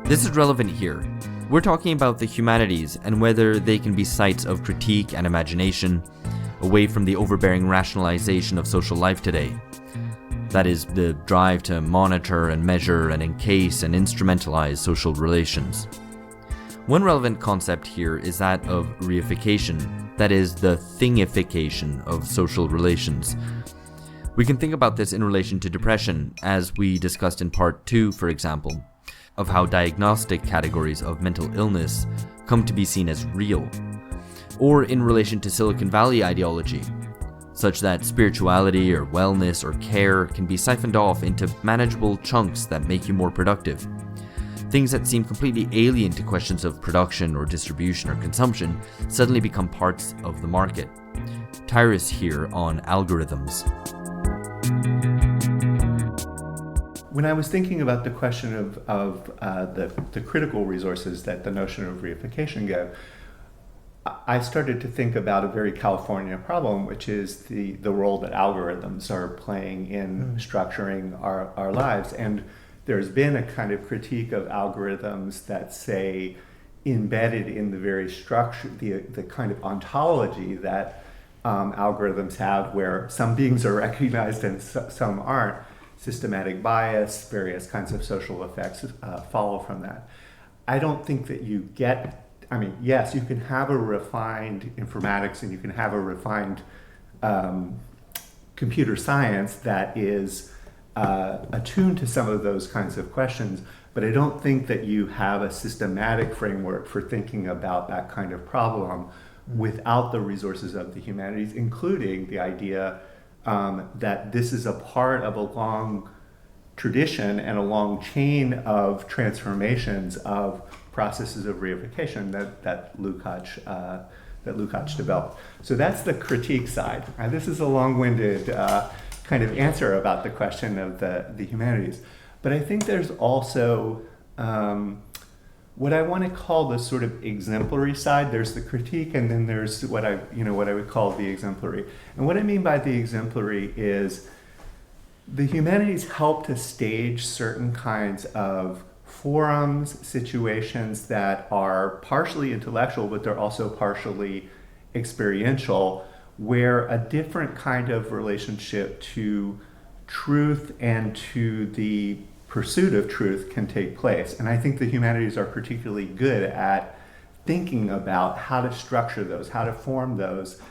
This is relevant here. We're talking about the humanities and whether they can be sites of critique and imagination, away from the overbearing rationalization of social life today. That is, the drive to monitor and measure and encase and instrumentalize social relations. One relevant concept here is that of reification, that is, the thingification of social relations. We can think about this in relation to depression, as we discussed in part 2, for example, of how diagnostic categories of mental illness come to be seen as real, or in relation to Silicon Valley ideology, such that spirituality or wellness or care can be siphoned off into manageable chunks that make you more productive. Things that seem completely alien to questions of production or distribution or consumption suddenly become parts of the market. Tyrus here on algorithms. When I was thinking about the question of the critical resources that the notion of reification gave, I started to think about a very California problem, which is the role that algorithms are playing in structuring our lives. And there's been a kind of critique of algorithms that say embedded in the very structure, the kind of ontology that algorithms have, where some beings are recognized and some aren't, systematic bias, various kinds of social effects follow from that. I don't think that you get, yes, you can have a refined informatics and you can have a refined computer science that is attuned to some of those kinds of questions, but I don't think that you have a systematic framework for thinking about that kind of problem without the resources of the humanities, including the idea that this is a part of a long tradition and a long chain of transformations of processes of reification that Lukacs developed. So that's the critique side. And this is a long-winded kind of answer about the question of the humanities. But I think there's also what I want to call the sort of exemplary side. There's the critique, and then there's what I would call the exemplary. And what I mean by the exemplary is the humanities help to stage certain kinds of forums, situations that are partially intellectual, but they're also partially experiential, where a different kind of relationship to truth and to the pursuit of truth can take place. And I think the humanities are particularly good at thinking about how to structure those, how to form those,